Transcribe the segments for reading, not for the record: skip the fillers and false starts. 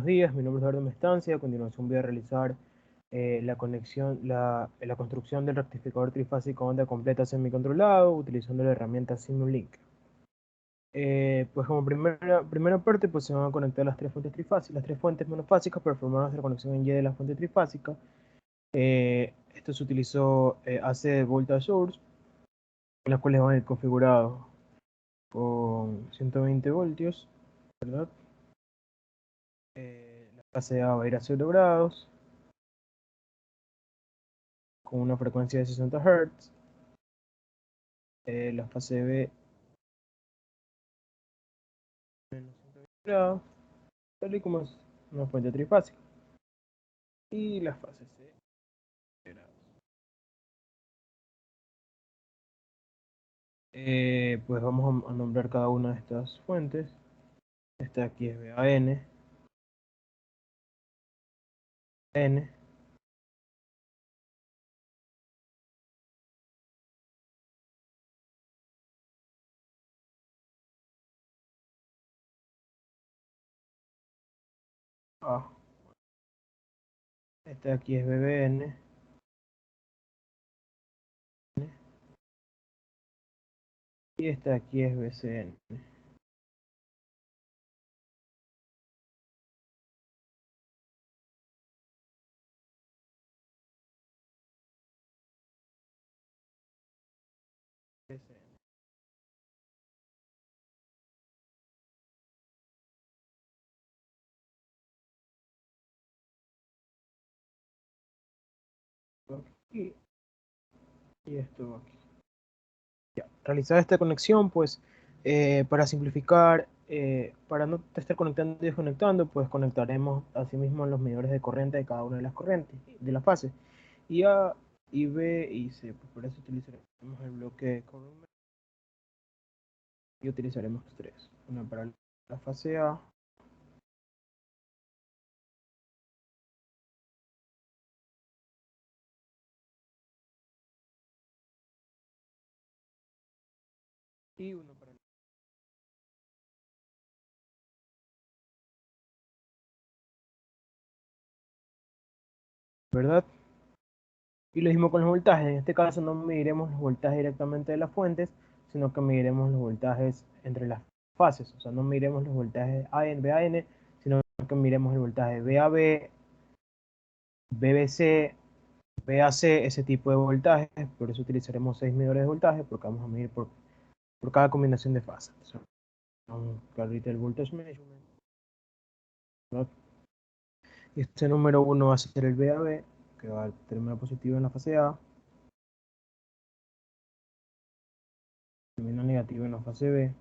Buenos días, mi nombre es Eduardo Mestancia. A continuación voy a realizar la construcción del rectificador trifásico onda completa semicontrolado utilizando la herramienta Simulink. Pues como primera parte, pues se van a conectar las tres fuentes trifásicas, las tres fuentes monofásicas para formar nuestra conexión en Y de la fuente trifásica. Esto se utilizó AC voltage source, las cuales van a ir configurados con 120 voltios, ¿verdad? La fase A va a ir a 0 grados, con una frecuencia de 60 Hz. La fase B menos 120 grados, tal y como es una fuente trifásica. Y la fase C, 0 grados. Pues vamos a nombrar cada una de estas fuentes. Esta aquí es BAN, N, A. Esta aquí es BBN, y esta aquí es BCN. BCN. Y, y esto aquí. Ya, realizada esta conexión, pues para simplificar, para no estar conectando y desconectando, pues conectaremos asimismo los medidores de corriente de cada una de las corrientes, de las fases. Y A, y B, y C, pues por eso utilizaremos el bloque Current y utilizaremos tres. Una para la fase A, y uno para la... ¿Verdad? Y lo mismo con los voltajes. En este caso no mediremos los voltajes directamente de las fuentes, sino que mediremos los voltajes entre las fases. O sea, no mediremos los voltajes AN, BAN, sino que miremos el voltaje VAB, BBC, BAC, ese tipo de voltajes. Por eso utilizaremos 6 medidores de voltaje, porque vamos a medir por cada combinación de fases. Vamos a ahorita el voltage measurement, ¿no? Y este número 1 va a ser el VAB, que va a terminar positivo en la fase A, termina negativo en la fase B,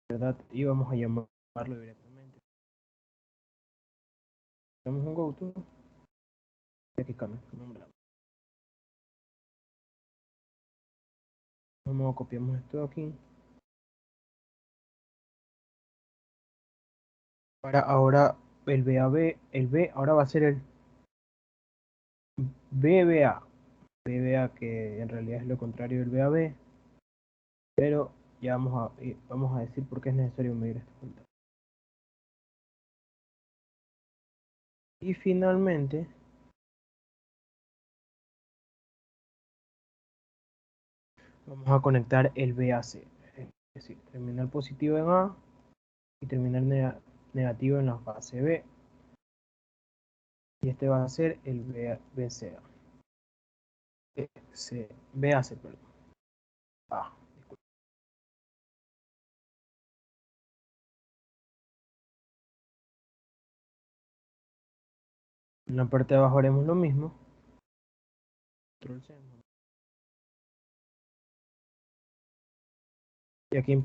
¿verdad? Y vamos a llamarlo directamente. Damos un go to y aquí cambia el nombre. Vamos a copiamos esto aquí. Para ahora el BAB, el B ahora va a ser el BBA. BBA que en realidad es lo contrario del BAB, pero ya vamos a decir por qué es necesario medir esta vuelta. Y finalmente vamos a conectar el BAC, es decir, terminal positivo en A y terminal negativo en la fase B. Y este va a ser el BCA. BAC, perdón. Ah, disculpa. En la parte de abajo haremos lo mismo. Control C. Y aquí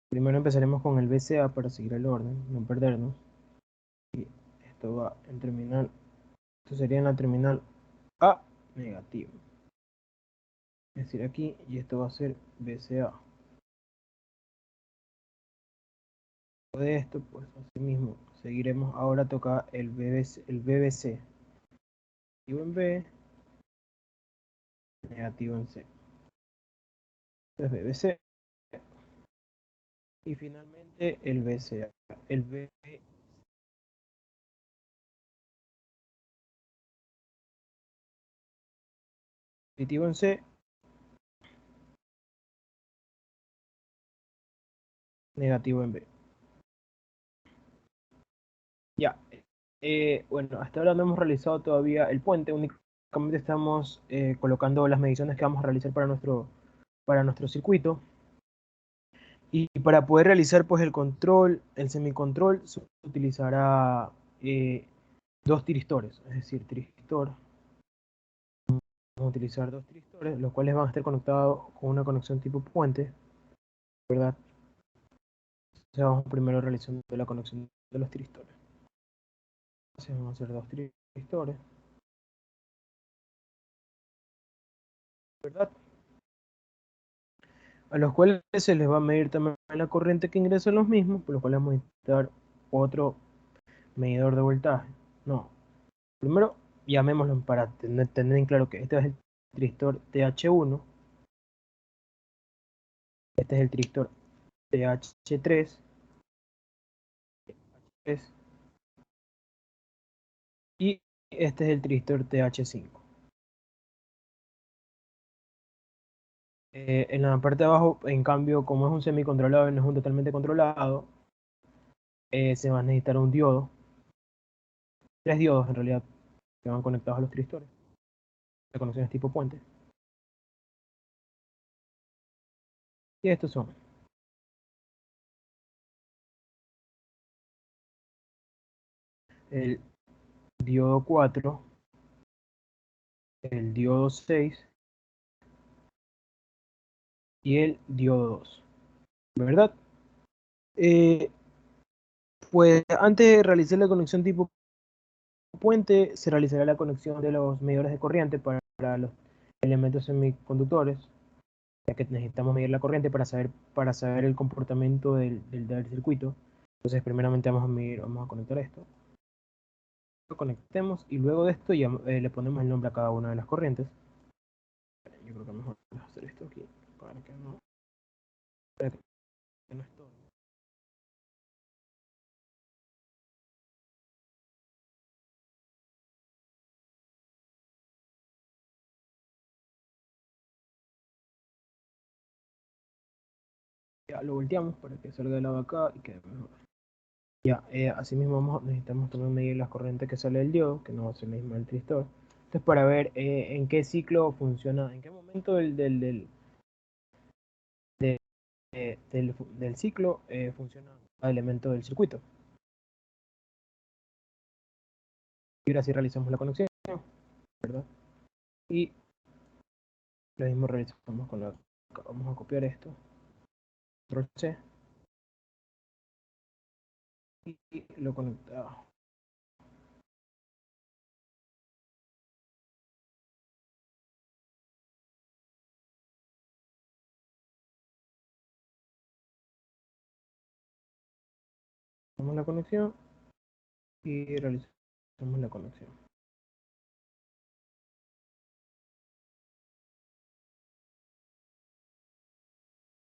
primero empezaremos con el BCA para seguir el orden, no perdernos. Y esto va en terminal, esto sería en la terminal A negativo. Es decir, aquí, y esto va a ser BCA. De esto, pues así mismo, seguiremos, ahora toca el BBC. Negativo en B, negativo en C. Entonces BBC y finalmente el VCA. El V positivo en C, negativo en B. Ya. Bueno, hasta ahora no hemos realizado todavía el puente, únicamente estamos colocando las mediciones que vamos a realizar para nuestro circuito. Y para poder realizar pues el control, el semicontrol, se utilizará dos tiristores, es decir, tiristor. Vamos a utilizar dos tiristores, los cuales van a estar conectados con una conexión tipo puente, ¿verdad? Entonces vamos primero realizando la conexión de los tiristores. Entonces vamos a hacer dos tiristores, ¿verdad? A los cuales se les va a medir también la corriente que ingresa en los mismos, por lo cual vamos a necesitar otro medidor de voltaje. No, primero llamémoslo para tener en claro que este es el tristor TH1, este es el tristor TH3, y este es el tristor TH5. En la parte de abajo, en cambio, como es un semicontrolado y no es un totalmente controlado, se va a necesitar un diodo, tres diodos en realidad, que van conectados a los tristores. La conexión es tipo puente. Y estos son el diodo 4, el diodo 6 y el diodo 2, ¿verdad? Eh, pues antes de realizar la conexión tipo puente, se realizará la conexión de los medidores de corriente para los elementos semiconductores, ya que necesitamos medir la corriente para saber el comportamiento del circuito. Entonces, primeramente vamos a conectar esto. Lo conectemos y luego de esto ya le ponemos el nombre a cada una de las corrientes. Yo creo que mejor hacer esto aquí para que no estorbe. Ya lo volteamos para que salga del lado de acá y quede mejor. Ya, asimismo necesitamos también medir las corrientes que sale del diodo, que no va a ser la misma del tristor. Entonces, para ver en qué ciclo funciona, en qué momento del ciclo funciona cada elemento del circuito. Y ahora sí realizamos la conexión, ¿verdad? Y lo mismo realizamos con la... Vamos a copiar esto, control C, y lo conectamos. Hacemos la conexión y realizamos la conexión.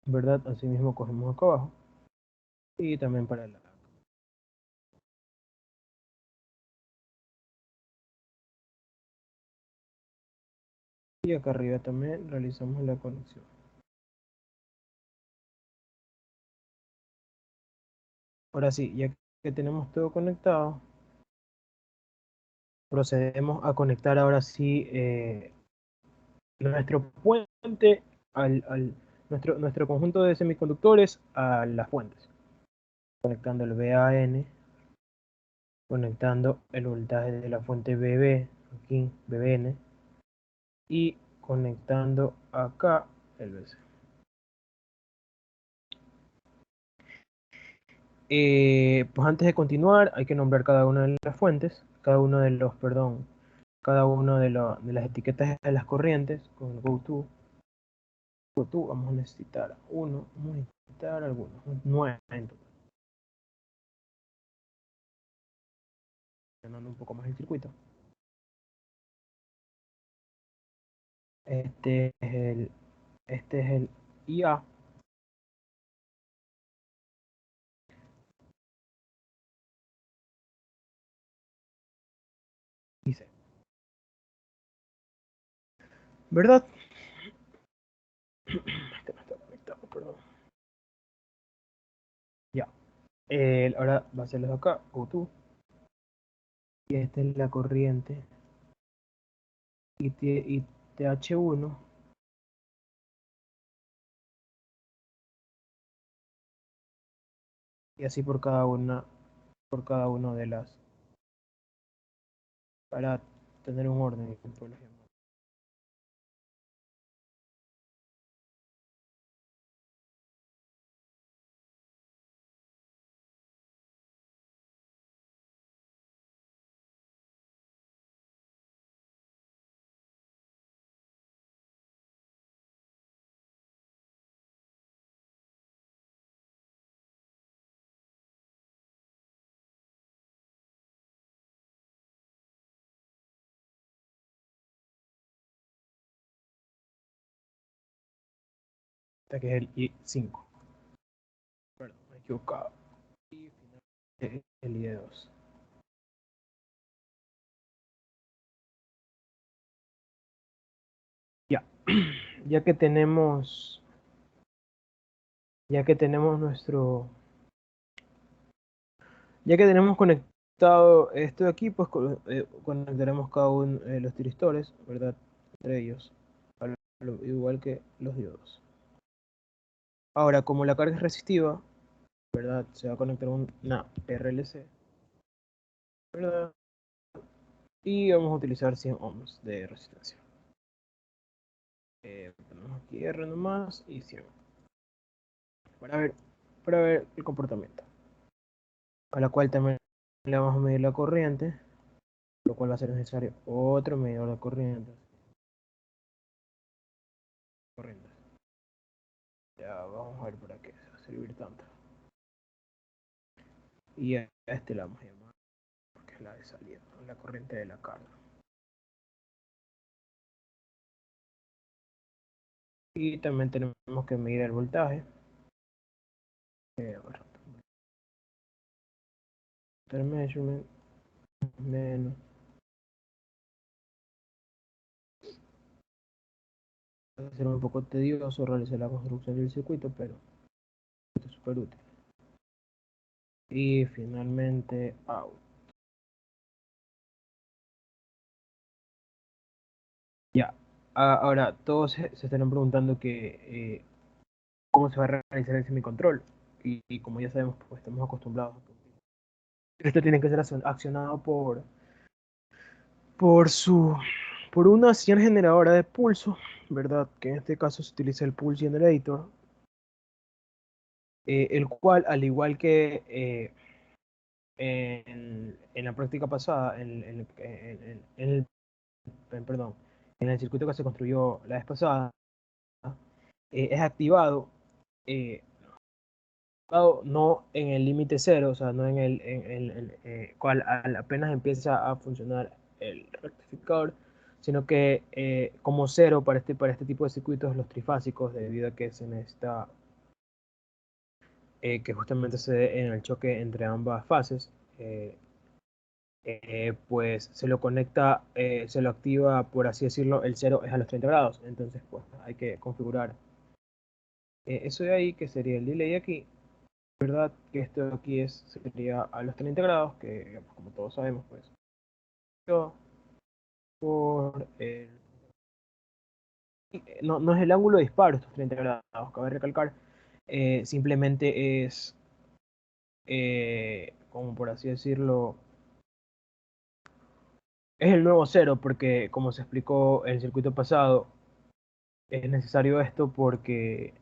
¿Verdad? Asimismo cogemos acá abajo y también para la... Y acá arriba también realizamos la conexión. Ahora sí, ya que tenemos todo conectado, procedemos a conectar ahora sí nuestro puente nuestro conjunto de semiconductores a las fuentes. Conectando el VAN, conectando el voltaje de la fuente BB, aquí BBN, y conectando acá el BC. Pues antes de continuar hay que nombrar cada una de las fuentes, cada uno de las etiquetas de las corrientes con el GoTo vamos a necesitar uno, vamos a necesitar algunos, 9 en total. Llenando un poco más el circuito. Este es el IA, ¿Verdad? Este no está conectado, perdón. Ya. Ahora va a ser de acá, O2. Y esta es la corriente. Y TH1. Y así por cada una de las. Para tener un orden. Este que es el I5. Perdón, me he equivocado. Y finalmente el I2. Ya. Ya que tenemos. Ya que tenemos nuestro. Ya que tenemos conectado esto de aquí, pues conectaremos cada uno de los tiristores, ¿verdad? Entre ellos, igual que los diodos. Ahora, como la carga es resistiva, ¿verdad? Se va a conectar una RLC, ¿verdad? Y vamos a utilizar 100 ohms de resistencia. Ponemos aquí R nomás y 100 para ver, para ver el comportamiento. A la cual también le vamos a medir la corriente, lo cual va a ser necesario otro medidor de corriente. Ya vamos a ver para qué se va a servir tanto. Y a este la vamos a llamar porque es la de salida, la corriente de la carga. Y también tenemos que medir el voltaje. Bueno, measurement menos. Va a ser un poco tedioso realizar la construcción del circuito, pero esto es súper útil. Y finalmente out. Ya. Ahora, todos se estarán preguntando cómo se va a realizar el semicontrol. Y como ya sabemos, pues estamos acostumbrados a que esto tiene que ser accionado por su por una señal generadora de pulso, ¿verdad? Que en este caso se utiliza el Pulse Generator, el cual, al igual que en la práctica pasada, perdón, en el circuito que se construyó la vez pasada, es eh, activado no en el límite cero, o sea, no en cual apenas empieza a funcionar el rectificador, sino que como cero para este tipo de circuitos, los trifásicos, debido a que se necesita que justamente se dé en el choque entre ambas fases, eh, pues se lo conecta, se lo activa, por así decirlo, el cero es a los 30 grados, entonces pues hay que configurar eso de ahí, que sería el delay aquí, ¿verdad? Que esto aquí sería a los 30 grados, que como todos sabemos, pues por no, no es el ángulo de disparo estos 30 grados, cabe recalcar, simplemente es, como por así decirlo, es el nuevo cero, porque como se explicó en el circuito pasado, es necesario esto porque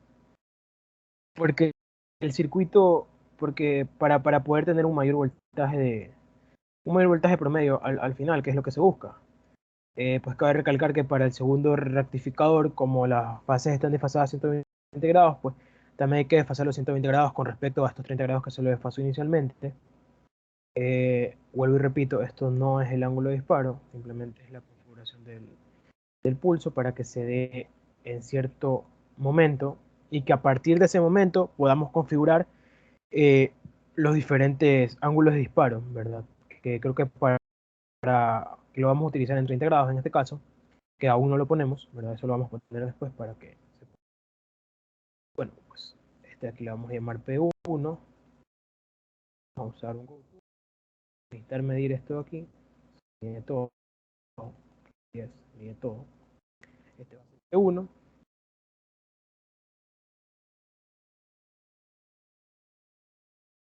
el circuito, porque para poder tener un mayor voltaje promedio al final, que es lo que se busca. Pues cabe recalcar que para el segundo rectificador, como las fases están desfasadas a 120 grados, pues también hay que desfasar los 120 grados con respecto a estos 30 grados que se lo desfasó inicialmente. Vuelvo y repito, esto no es el ángulo de disparo, simplemente es la configuración del pulso para que se dé en cierto momento y que a partir de ese momento podamos configurar eh, los diferentes ángulos de disparo, ¿verdad? Que creo que para que lo vamos a utilizar en 30 grados en este caso, que aún no lo ponemos, ¿verdad? Eso lo vamos a poner después para que... Bueno, pues este aquí le vamos a llamar P1. Vamos a usar un GoTo. Necesitar medir esto aquí. Mide todo. Yes, mide todo. Este va a ser P1.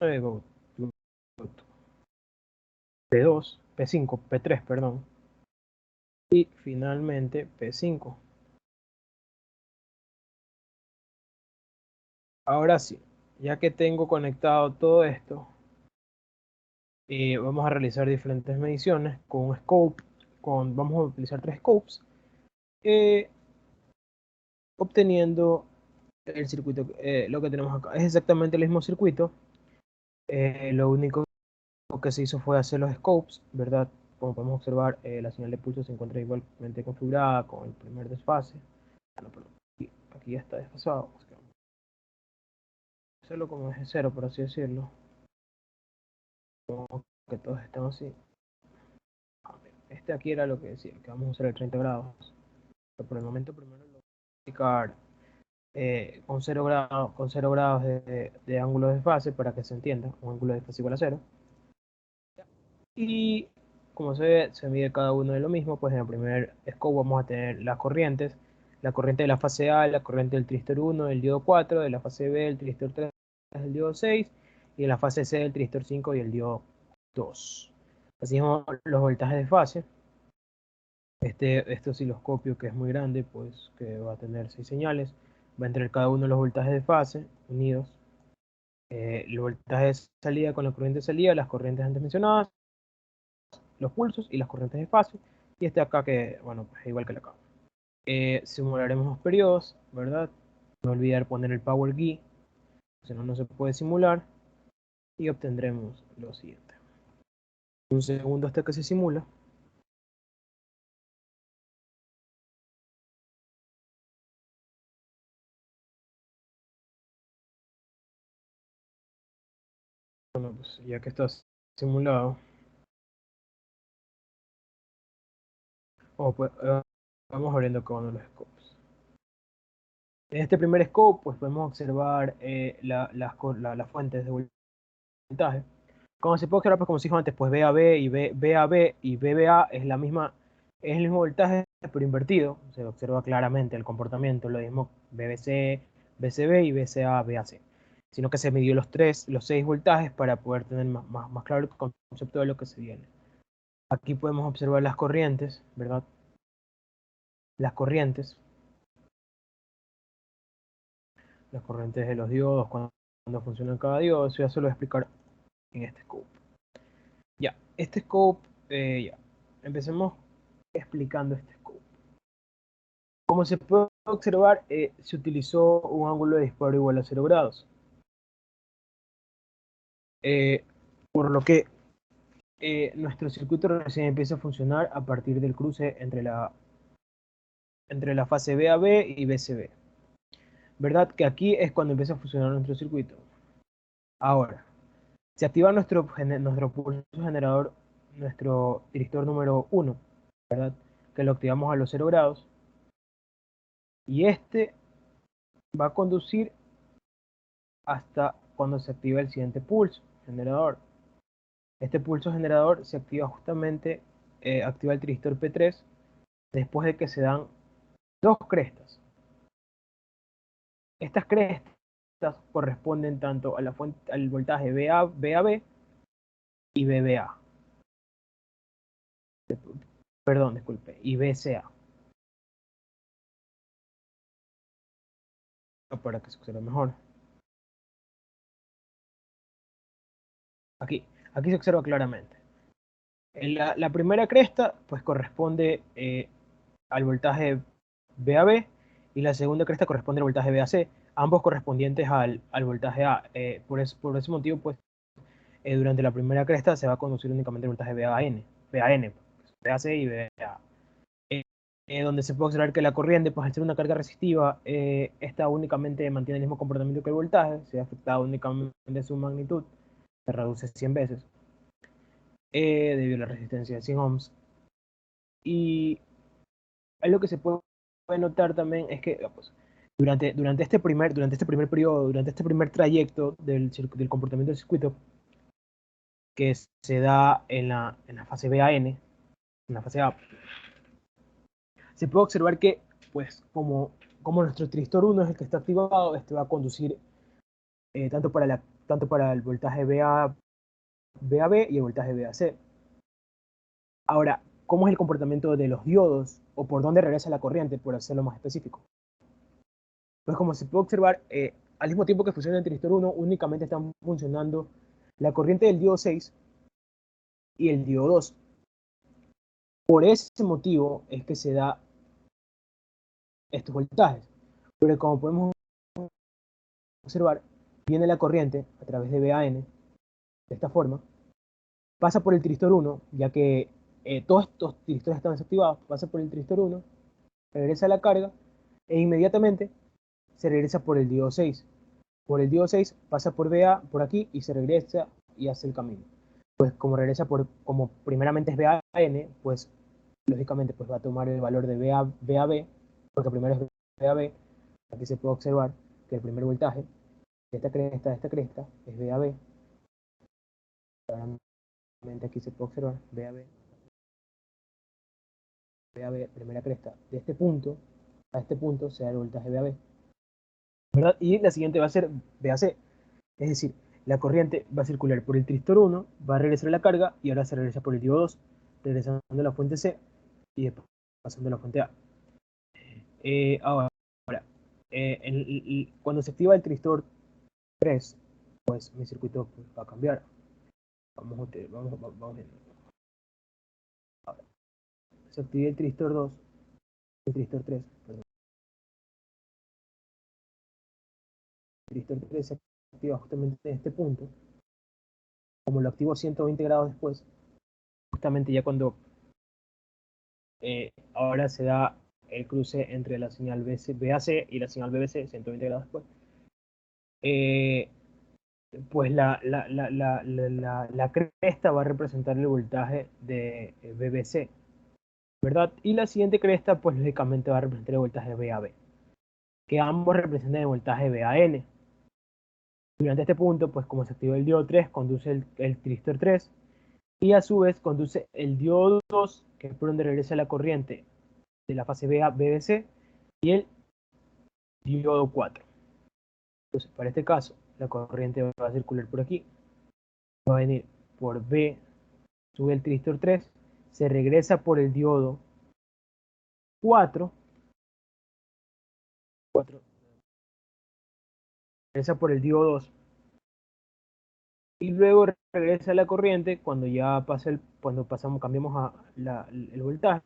Go, go, go, P2, P5, P3, perdón. Y finalmente P5. Ahora sí, ya que tengo conectado todo esto, vamos a realizar diferentes mediciones con un scope. Vamos a utilizar tres scopes, eh, obteniendo el circuito, lo que tenemos acá. Es exactamente el mismo circuito. Lo único que se hizo fue hacer los scopes, ¿verdad? Como podemos observar, la señal de pulso se encuentra igualmente configurada con el primer desfase. Ah, no, perdón. Aquí ya está desfasado. Hacerlo como eje cero, por así decirlo. Como que todos están así. Este aquí era lo que decía, que vamos a usar el 30 grados. Pero por el momento primero lo voy a aplicar con 0 grados de ángulo de fase para que se entienda. Un ángulo de fase igual a cero. Y como se ve, se mide cada uno de lo mismo. Pues en el primer scope vamos a tener las corrientes. La corriente de la fase A, la corriente del tristor 1 del diodo 4, de la fase B del tristor 3 del diodo 6 y de la fase C del tristor 5 y el diodo 2. Así como los voltajes de fase. Este osciloscopio que es muy grande, pues que va a tener 6 señales, va a entrar cada uno de los voltajes de fase unidos, el voltaje de salida con la corriente de salida, las corrientes antes mencionadas, los pulsos y las corrientes de fase, y este acá que, bueno, pues igual que la acá. Simularemos los periodos, ¿verdad? No olvidar poner el power key, si no, no se puede simular, y obtendremos lo siguiente. Un segundo hasta que se simula. Bueno, pues ya que está simulado, pues, vamos abriendo cada uno de los scopes. En este primer scope, pues podemos observar las fuentes de voltaje. Como se puede observar, pues como se dijo antes, pues BAB y BAB y BBA es el mismo voltaje, pero invertido. Se observa claramente el comportamiento, lo mismo BBC, BCB y BCA, BAC. Sino que se midió los 6 voltajes para poder tener más claro el concepto de lo que se viene. Aquí podemos observar las corrientes, ¿verdad? Las corrientes de los diodos, cuando funciona cada diodo. Eso ya se lo voy a explicar en este scope. Ya, este scope, ya. Empecemos explicando este scope. Como se puede observar, se utilizó un ángulo de disparo igual a 0 grados. Eh, por lo que nuestro circuito recién empieza a funcionar a partir del cruce entre la fase BAB y BCB. ¿Verdad? Que aquí es cuando empieza a funcionar nuestro circuito. Ahora, se activa nuestro pulso generador, nuestro director número 1, ¿verdad? Que lo activamos a los 0 grados. Y este va a conducir hasta cuando se activa el siguiente pulso generador. Este pulso generador se activa justamente, activa el tristor P3 después de que se dan dos crestas. Estas crestas corresponden tanto a al voltaje BAB y BBA. Perdón, disculpe, y BCA. Para que se observe mejor. Aquí, aquí se observa claramente. La primera cresta pues corresponde al voltaje BAB y la segunda cresta corresponde al voltaje BAC, ambos correspondientes al voltaje A. Por ese motivo, pues durante la primera cresta se va a conducir únicamente el voltaje BAN, BAC y BA. Donde se puede observar que la corriente, pues al ser una carga resistiva, esta únicamente mantiene el mismo comportamiento que el voltaje, se ha afectado únicamente su magnitud, se reduce 100 veces, debido a la resistencia de 100 ohms. Y Algo que se puede notar también es que pues, durante este primer periodo, durante este primer trayecto del comportamiento del circuito, que se da en la fase BAN, en la fase A, se puede observar que, pues, como nuestro tristor 1 es el que está activado, este va a conducir tanto para el voltaje BAB y el voltaje BAC. Ahora, ¿cómo es el comportamiento de los diodos o por dónde regresa la corriente, por hacerlo más específico? Pues como se puede observar, al mismo tiempo que funciona el tristor 1, únicamente están funcionando la corriente del diodo 6 y el diodo 2. Por ese motivo es que se da estos voltajes. Pero como podemos observar, viene la corriente a través de BAN, de esta forma, pasa por el tristor 1, ya que todos estos tristores están desactivados, pasa por el tristor 1, regresa a la carga e inmediatamente se regresa por el diodo 6. Por el diodo 6 pasa por BA, por aquí, y se regresa y hace el camino. Pues como regresa como primeramente es BAN, pues lógicamente pues va a tomar el valor de BAB, porque primero es BAB. Aquí se puede observar que el primer voltaje de esta cresta es BAB. Claramente aquí se puede observar BAB, primera cresta. De este punto a este punto se da el voltaje BAB, ¿verdad? Y la siguiente va a ser BAC. Es decir, la corriente va a circular por el tristor 1, va a regresar a la carga y ahora se regresa por el diodo 2, regresando a la fuente C y después pasando a la fuente A. Ahora, cuando se activa el tristor 3, pues mi circuito pues, va a cambiar. Vamos viendo. Ahora, se activa el tristor 2, el tristor 3, perdón. El tristor 3 se activa justamente en este punto. Como lo activo 120 grados después, justamente ya cuando ahora se da el cruce entre la señal BAC y la señal BBC, 120 grados después, eh, pues la cresta va a representar el voltaje de BBC, ¿verdad? Y la siguiente cresta, pues lógicamente va a representar el voltaje BAB, que ambos representan el voltaje BAN. Durante este punto, pues como se activó el diodo 3, conduce el tristor 3, y a su vez conduce el diodo 2, que es por donde regresa la corriente de la fase BBC, y el diodo 4. Entonces, para este caso, la corriente va a circular por aquí, va a venir por B, sube el tristor 3, se regresa por el diodo 4, 4 regresa por el diodo 2, y luego regresa la corriente cuando ya cuando cambiamos el voltaje,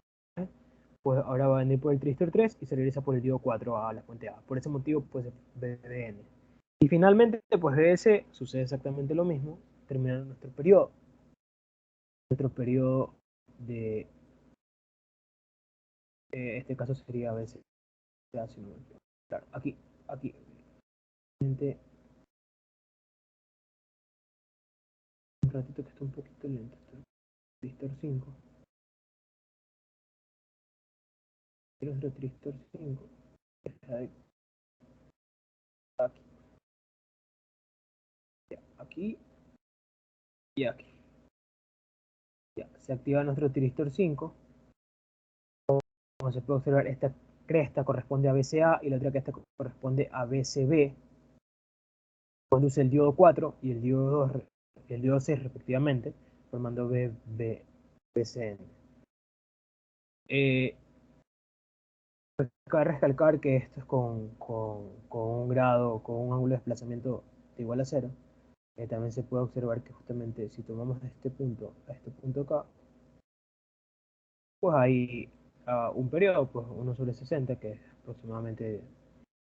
pues ahora va a venir por el tristor 3 y se regresa por el diodo 4 a la fuente A. Por ese motivo, pues BDN. Y finalmente, pues BS sucede exactamente lo mismo, terminando nuestro periodo. Nuestro periodo de este caso sería a veces claro, aquí un ratito que está un poquito lento, tristor 5, nuestro tristor 5, aquí, ya, aquí y aquí, ya, se activa nuestro tristor 5, como se puede observar esta cresta corresponde a BCA y la otra cresta corresponde a BCB, conduce el diodo 4 y el diodo 6 respectivamente, formando BCN. Cabe recalcar que esto es con un grado, con un ángulo de desplazamiento de igual a cero. También se puede observar que justamente si tomamos de este punto a este punto acá, pues hay un periodo, pues 1/60, que es aproximadamente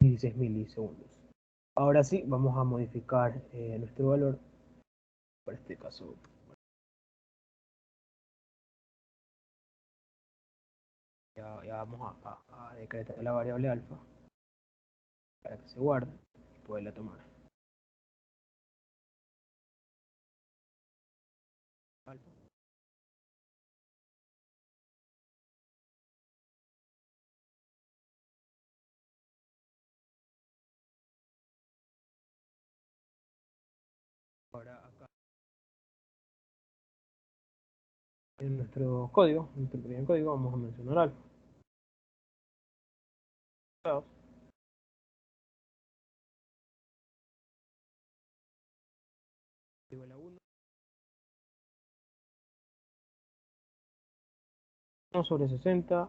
16 milisegundos. Ahora sí, vamos a modificar nuestro valor, para este caso. Ya vamos a decretar la variable alfa para que se guarde y poderla tomar. Alfa. Ahora acá en nuestro código, en nuestro pequeño código, vamos a mencionar alfa. Igual a 1 sobre 60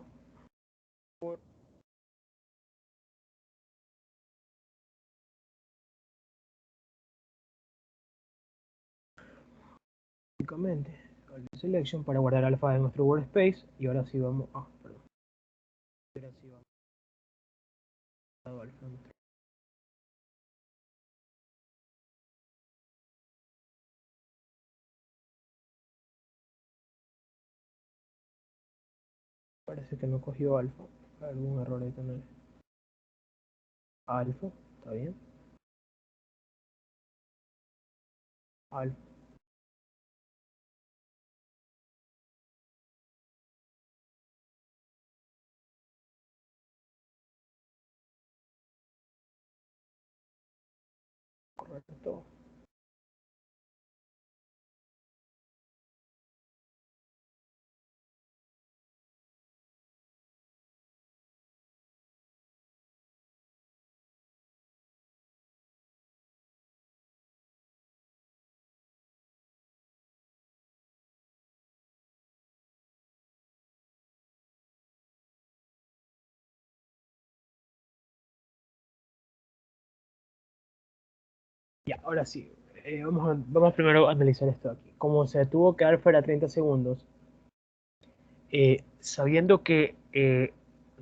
por básicamente selection para guardar alfa en nuestro workspace. Y ahora sí vamos perdón, ahora sí vamos a alfa. Parece que no cogió alfa, algún error ahí también. Alfa, está bien. Alfa, correcto. Ya, ahora sí. Vamos primero a analizar esto aquí. Como se tuvo que dar fuera 30 segundos, sabiendo que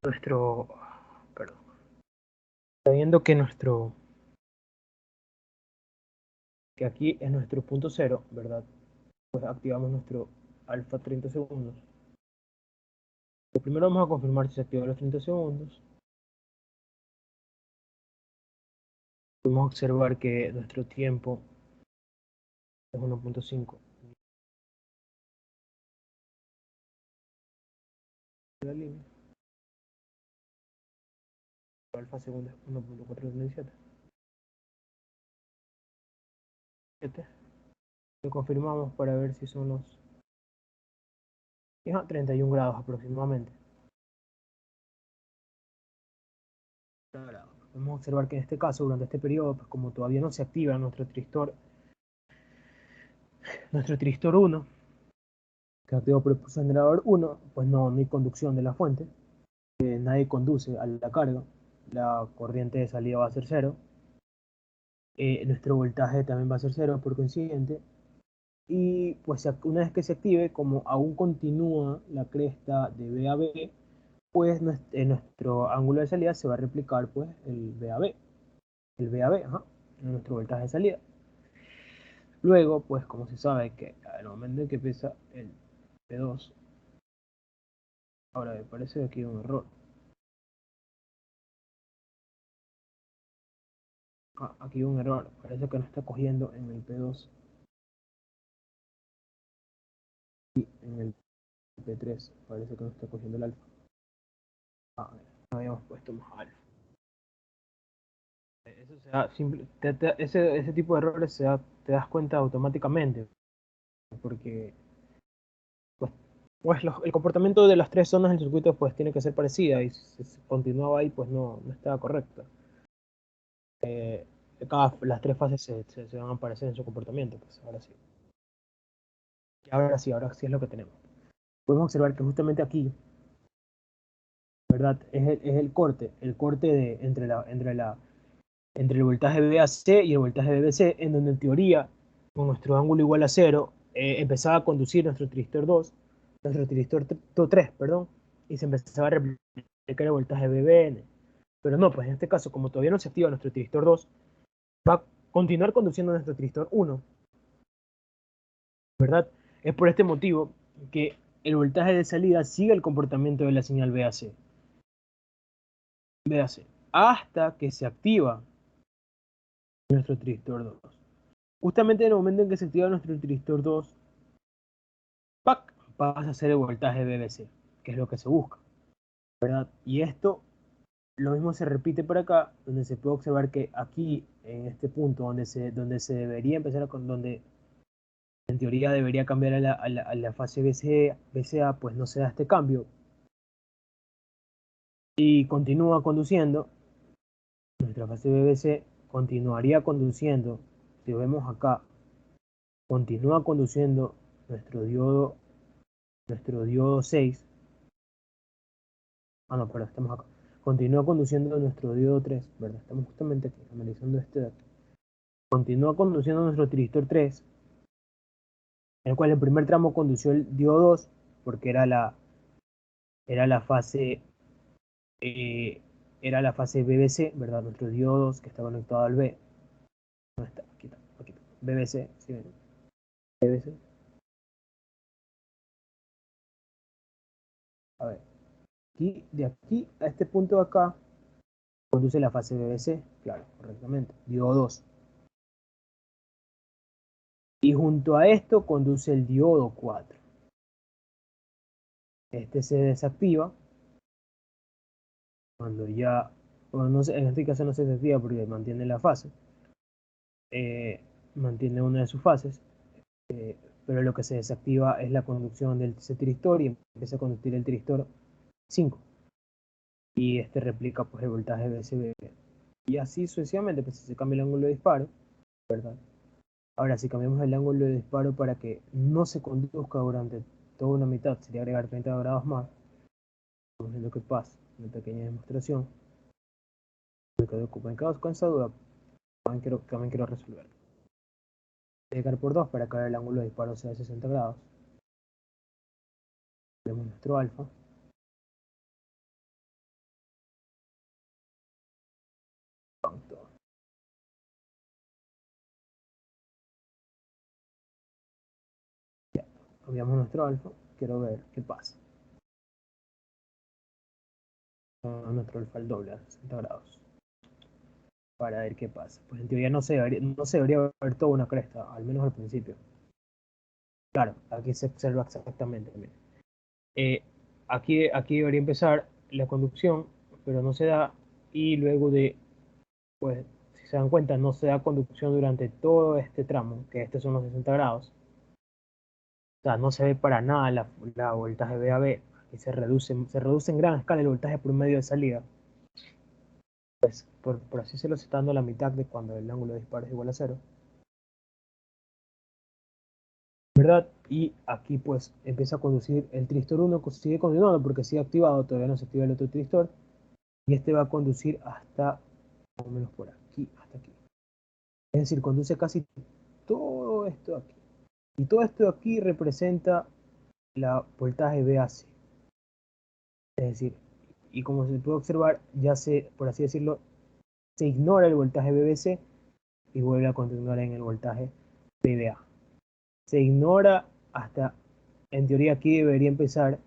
nuestro, perdón, sabiendo que que aquí es nuestro punto cero, ¿verdad? Pues activamos nuestro alfa 30 segundos. Lo primero vamos a confirmar si se activan los 30 segundos. Podemos observar que nuestro tiempo es 1.5. La línea. Alfa segundo es 1.437. Lo confirmamos para ver si son los 31 grados aproximadamente. Ahora, podemos observar que en este caso, durante este periodo, pues como todavía no se activa nuestro tristor 1, que activo por el pulso generador 1, pues no hay conducción de la fuente, nadie conduce a la carga, la corriente de salida va a ser cero, nuestro voltaje también va a ser cero por consiguiente, y pues una vez que se active, como aún continúa la cresta de B a B, pues en nuestro ángulo de salida se va a replicar pues el BAB, ajá, en nuestro voltaje de salida. Luego, pues como se sabe que al momento en que empieza el P2, ahora me parece que aquí hay un error. Aquí hay un error, parece que no está cogiendo en el P2 y en el P3, parece que no está cogiendo el alfa. No habíamos puesto más alfa. Eso se da ese tipo de errores te das cuenta automáticamente, porque pues, el comportamiento de las tres zonas del circuito pues tiene que ser parecida y si se continuaba ahí pues no estaba correcto. Las tres fases se van a aparecer en su comportamiento, pues ahora sí. Ahora sí es lo que tenemos. Podemos observar que justamente aquí, ¿verdad? Es el corte entre el voltaje BAC y el voltaje BBC, en donde en teoría, con nuestro ángulo igual a cero, empezaba a conducir nuestro tristor 3, perdón, y se empezaba a replicar el voltaje BBN. Pero no, pues en este caso, como todavía no se activa nuestro tristor 2, va a continuar conduciendo nuestro tristor 1, ¿verdad? Es por este motivo que el voltaje de salida sigue el comportamiento de la señal BAC hasta que se activa nuestro tristor 2. Justamente en el momento en que se activa nuestro tristor 2, ¡pac!, pasa a ser el voltaje BBC, que es lo que se busca, ¿verdad? Y esto Lo mismo se repite por acá, donde se puede observar que aquí, en este punto, donde se debería empezar donde en teoría debería cambiar a la fase BCA, pues no se da este cambio y continúa conduciendo. Nuestra fase BBC continuaría conduciendo, si vemos acá, continúa conduciendo nuestro diodo 6. Ah, no, perdón, estamos acá. Continúa conduciendo nuestro diodo 3, ¿verdad? Estamos justamente aquí, analizando este dato. Continúa conduciendo nuestro tristor 3, en el cual el primer tramo condució el diodo 2, porque era la fase eh, era la fase BBC, ¿verdad? Nuestro diodo 2 que está conectado al B. No está, aquí está, aquí está. BBC, ¿sí ven? BBC. A ver, aquí, de aquí a este punto de acá, conduce la fase BBC, claro, correctamente, diodo 2. Y junto a esto conduce el diodo 4. Este se desactiva cuando ya, bueno, no sé, en este caso no se desactiva porque mantiene la fase, eh, mantiene una de sus fases, eh, pero lo que se desactiva es la conducción del tristor y empieza a conducir el tristor 5 y este replica pues el voltaje BCB y así sucesivamente, pues si se cambia el ángulo de disparo, ¿verdad? Ahora si cambiamos el ángulo de disparo para que no se conduzca durante toda una mitad, sería agregar 30 grados más. Vamos a ver lo que pasa, una pequeña demostración. Me quedo con esa duda, también quiero resolver. Multiplicar por 2 para que el ángulo de disparo sea de 60 grados. Vemos nuestro alfa. Ya, cambiamos nuestro alfa. Quiero ver qué pasa. Nuestro alfa al doble, a 60 grados. Para ver qué pasa. Pues en teoría no se debería ver toda una cresta, al menos al principio. Claro, aquí se observa exactamente. Eh, aquí debería empezar la conducción, pero no se da. Y luego pues, si se dan cuenta, no se da conducción durante todo este tramo, que estos son los 60 grados. O sea, no se ve para nada la voltaje VAB, y se reduce en gran escala el voltaje por medio de salida. Pues, por así se lo está dando la mitad de cuando el ángulo de disparo es igual a cero. ¿Verdad? Y aquí pues empieza a conducir el tristor 1, sigue continuando porque sigue activado, todavía no se activa el otro tristor, y este va a conducir hasta, más o menos por aquí, hasta aquí. Es decir, conduce casi todo esto aquí. Y todo esto aquí representa la voltaje VAC. Es decir, y como se puede observar, ya se, por así decirlo, se ignora el voltaje BBC y vuelve a continuar en el voltaje VBA. Se ignora hasta, en teoría aquí debería empezar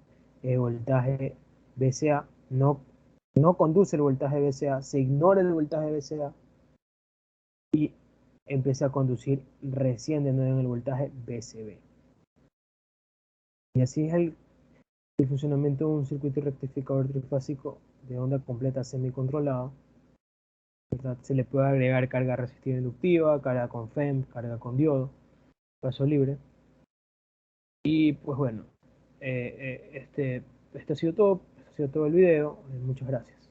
el voltaje BCA, no conduce el voltaje BCA, se ignora el voltaje BCA y empieza a conducir recién de nuevo en el voltaje BCB. Y así es el funcionamiento de un circuito rectificador trifásico de onda completa semicontrolada, ¿verdad? Se le puede agregar carga resistiva inductiva, carga con FEM, carga con diodo, paso libre. Y pues bueno, este ha sido todo, este ha sido todo el video. Muchas gracias.